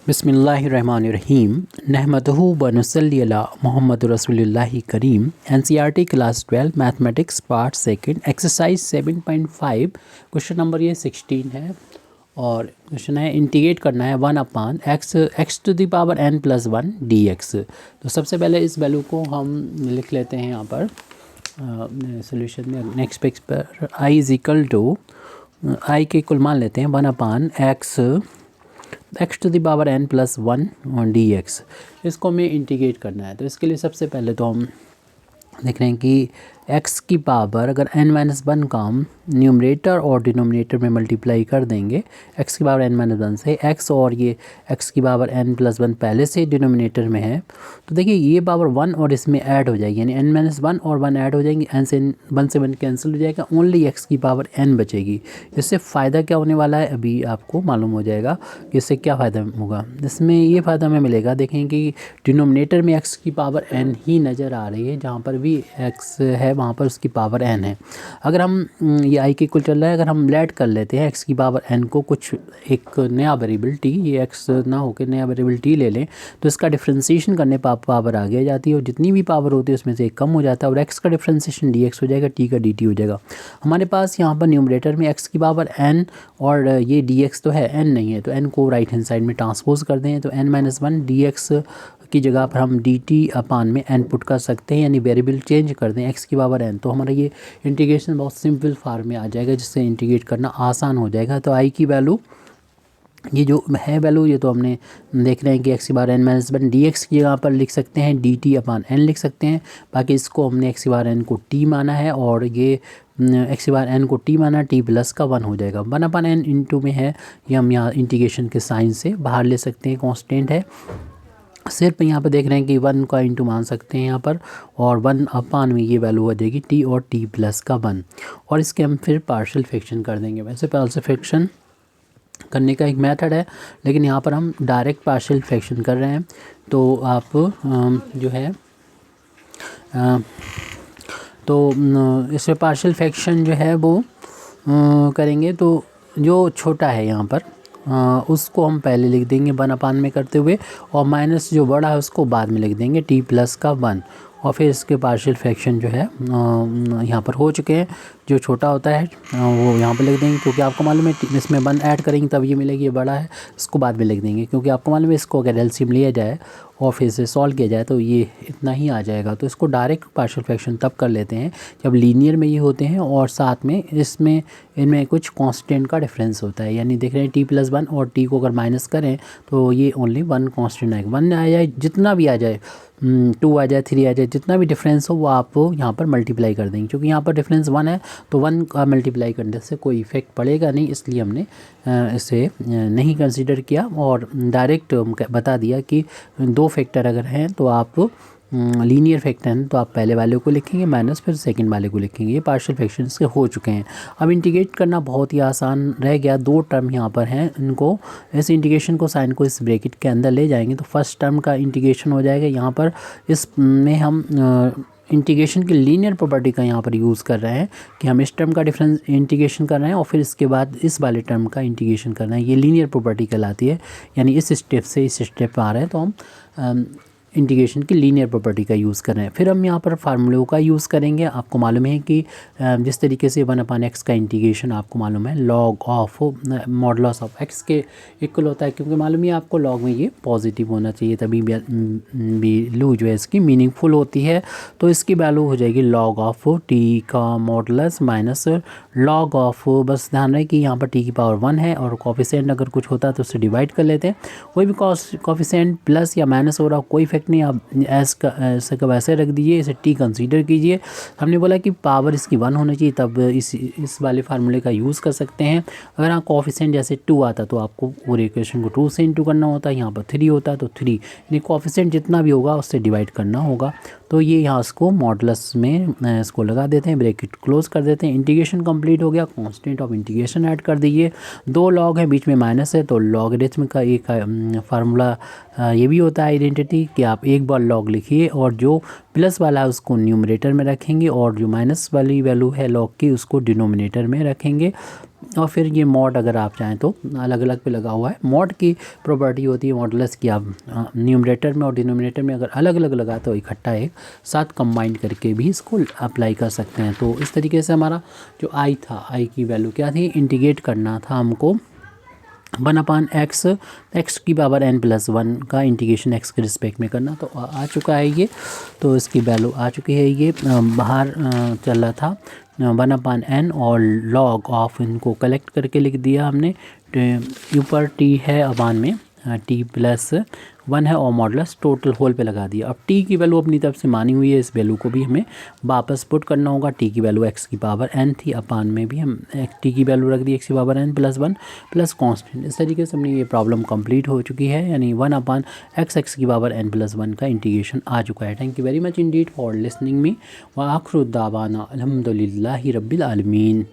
बिस्मिल्लाहिर्रहमानिर्रहीम नहमदहू व नसल्ली अला मोहम्मद रसूलुल्लाहि करीम। NCERT class 12 mathematics part second exercise 7.5 question number ये 16 है और क्वेश्चन है इंटीग्रेट करना है 1/x to the power n + 1 dx। तो सबसे पहले इस वैल्यू को हम लिख लेते हैं यहाँ पर सोल्यूशन में। नेक्स्ट पेज पर i = i के कुल मान लेते हैं 1/x to the power n + 1 dx। इसको हमें इंटीग्रेट करना है। तो इसके लिए सबसे पहले तो हम देख रहे हैं कि x की पावर अगर n-1 का हम न्यूमरेटर और डिनोमिनेटर में मल्टीप्लाई कर देंगे x की पावर n-1 से, x और ये x की पावर n + 1 पहले से डिनोमिनेटर में है, तो देखिए ये पावर 1 और इसमें ऐड हो जाएगी, यानी n-1 और 1 ऐड हो जाएंगे, n से 1 से 1 कैंसिल हो जाएगा, ओनली x की पावर n बचेगी। इससे फ़ायदा क्या होने वाला है अभी आपको मालूम हो जाएगा कि इससे क्या फ़ायदा होगा। इसमें ये फ़ायदा हमें मिलेगा, देखें कि डिनोमिनेटर में x की पावर n ही नज़र आ रही है, जहाँ पर भी x है वहाँ पर उसकी पावर n है। अगर हम ये i के इक्वल चल रहा है, अगर हम लेट कर लेते हैं x की पावर n को कुछ एक नया वेरिएबल t, ये x ना होकर नया वेरिएबल t ले लें, तो इसका डिफ्रेंसिएशन करने पर पावर आगे जाती है और जितनी भी पावर होती है उसमें से एक कम हो जाता है और x का डिफ्रेंसिएशन dx हो जाएगा, t का dt हो जाएगा। हमारे पास यहाँ पर न्यूमरेटर में x की पावर n और ये dx तो है, n नहीं है, तो n को राइट हैंड साइड में ट्रांसपोज कर दें, तो n-1 dx की जगह पर हम dt में n पुट कर सकते हैं, यानी वेरिएबल चेंज कर दें x की पावर n, तो हमारा ये इंटीग्रेशन बहुत सिंपल फॉर्म में आ जाएगा, जिससे इंटीग्रेट करना आसान हो जाएगा। तो i की वैल्यू ये जो है वैल्यू, ये तो हमने देख रहे हैं कि x की पावर n-1 dx की जगह पर लिख सकते हैं, dt/n लिख सकते हैं। बाकी इसको हमने x की पावर n को t माना है और ये x की पावर n को t माना, t + 1 हो जाएगा। 1/n इंटू में है, ये हम यहाँ इंटीग्रेशन के साइन से बाहर ले सकते हैं, कांस्टेंट है। सिर्फ यहाँ पर देख रहे हैं कि 1 का इंटू मान सकते हैं यहाँ पर, और 1/, में ये वैल्यू हो जाएगी t और t + 1, और इसके हम फिर पार्शियल फ्रैक्शन कर देंगे। वैसे पार्शियल फ्रैक्शन करने का एक मेथड है, लेकिन यहाँ पर हम डायरेक्ट पार्शियल फ्रैक्शन कर रहे हैं। तो आप जो है तो इसमें पार्शियल फ्रैक्शन जो है वो करेंगे, तो जो छोटा है यहाँ पर उसको हम पहले लिख देंगे 1/, में करते हुए, और माइनस जो बड़ा है उसको बाद में लिख देंगे t + 1, और फिर इसके पार्शियल फ्रैक्शन जो है यहाँ पर हो चुके हैं। जो छोटा होता है वो यहाँ पर लिख देंगे, क्योंकि आपको मालूम है इसमें 1 ऐड करेंगे तब ये मिलेगी, ये बड़ा है, इसको बाद में लिख देंगे, क्योंकि आपको मालूम है इसको अगर एलसीएम लिया जाए और फिर से सॉल्व किया जाए तो ये इतना ही आ जाएगा। तो इसको डायरेक्ट पार्शियल फ्रैक्शन तब कर लेते हैं जब लीनियर में ये होते हैं और साथ में इसमें इनमें कुछ कांस्टेंट का डिफरेंस होता है, यानी देख रहे हैं t + 1 और t को अगर माइनस करें तो ये ओनली 1 कांस्टेंट आएगा। 1 आ जाए, जितना भी आ जाए, 2 आ जाए, 3 आ जाए, जितना भी डिफरेंस हो वो आप यहाँ पर मल्टीप्लाई कर देंगे, क्योंकि यहाँ पर डिफरेंस 1 है तो 1 का मल्टीप्लाई करने से कोई इफेक्ट पड़ेगा नहीं, इसलिए हमने इसे नहीं कंसीडर किया और डायरेक्ट बता दिया कि 2 फैक्टर अगर हैं तो आप लीनियर फैक्टर हैं तो आप पहले वाले को लिखेंगे माइनस, फिर सेकंड वाले को लिखेंगे। ये पार्शियल फ्रैक्शन इसके हो चुके हैं। अब इंटीग्रेट करना बहुत ही आसान रह गया। 2 टर्म यहाँ पर हैं, इनको इस इंटीग्रेशन को साइन को इस ब्रैकेट के अंदर ले जाएंगे तो फर्स्ट टर्म का इंटीग्रेशन हो जाएगा। यहाँ पर इसमें हम इंटीग्रेशन की लीनियर प्रॉपर्टी का यहाँ पर यूज़ कर रहे हैं कि हम इस टर्म का डिफरेंस इंटीग्रेशन कर रहे हैं और फिर इसके बाद इस वाले टर्म का इंटीग्रेशन कर रहे हैं। ये लीनियर प्रॉपर्टी कहलाती है, यानी इस स्टेप से इस स्टेप पर आ रहे हैं तो हम इंटीग्रेशन की लीनियर प्रॉपर्टी का यूज़ कर रहे हैं। फिर हम यहाँ पर फार्मूलों का यूज़ करेंगे। आपको मालूम है कि जिस तरीके से 1/x का इंटीग्रेशन आपको मालूम है log of modulus of x के इक्वल होता है, क्योंकि मालूम है आपको log में ये पॉजिटिव होना चाहिए, तभी वैल्यू जो है इसकी मीनिंगफुल होती है। तो इसकी वैल्यू हो जाएगी log ऑफ t का मॉडुलस माइनस log ऑफ, बस ध्यान रहे कि यहाँ पर t की पावर 1 है और कोफिशिएंट अगर कुछ होता है तो उससे डिवाइड कर लेते हैं। कोई भी कोफिशिएंट प्लस या माइनस हो रहा हो कोई नहीं, आप ऐसे का वैसे रख दीजिए, इसे t कंसीडर कीजिए। हमने बोला कि पावर इसकी 1 होनी चाहिए, तब इस वाले फार्मूले का यूज़ कर सकते हैं। अगर आप कोफिशिएंट जैसे 2 आता तो आपको पूरे इक्वेशन को 2 से इंटू करना होता है, यहाँ पर 3 होता है तो 3, यानी कोफिशिएंट जितना भी होगा उससे डिवाइड करना होगा। तो ये यहाँ इसको मॉडुलस में इसको लगा देते हैं, ब्रैकेट क्लोज कर देते हैं। इंटीग्रेशन कंप्लीट हो गया, कांस्टेंट ऑफ इंटीग्रेशन ऐड कर दीजिए। 2 लॉग है, बीच में माइनस है, तो लॉगरिथम का एक फार्मूला ये भी होता है आइडेंटिटी कि आप एक बार लॉग लिखिए और जो प्लस वाला है उसको न्यूमरेटर में रखेंगे और जो माइनस वाली वैल्यू है लॉग की उसको डिनोमिनेटर में रखेंगे। और फिर ये मॉड अगर आप चाहें तो अलग अलग पे लगा हुआ है। मॉड की प्रॉपर्टी होती है मॉडुलस की, आप न्यूमरेटर में और डिनोमिनेटर में अगर अलग अलग लगाते हो इकट्ठा एक साथ कंबाइन करके भी इसको अप्लाई कर सकते हैं। तो इस तरीके से हमारा जो आई था, आई की वैल्यू क्या थी, इंटीग्रेट करना था हमको 1/x, एक्स की पावर n+1 का इंटीग्रेशन x के रिस्पेक्ट में करना। तो आ चुका है ये, तो इसकी वैल्यू आ चुकी है। ये बाहर चल रहा था 1/n और log ऑफ, इनको कलेक्ट करके लिख दिया हमने। ऊपर t है अपान में t+1 है और मॉडुलस टोटल होल पे लगा दिया। अब t की वैल्यू अपनी तरफ से मानी हुई है, इस वैल्यू को भी हमें वापस पुट करना होगा। t की वैल्यू x की पावर n थी, अपान में भी हम t की वैल्यू रख दी x की पावर n+1 प्लस कॉन्स्टेंट। इस तरीके से हमने ये प्रॉब्लम कंप्लीट हो चुकी है, यानी 1/x की पावर n+1 का इंटीग्रेशन आ चुका है। Thank you very much Indeed for listening me व आखिर दावाना अल्हम्दुलिल्लाहि रब्बिल आलमीन।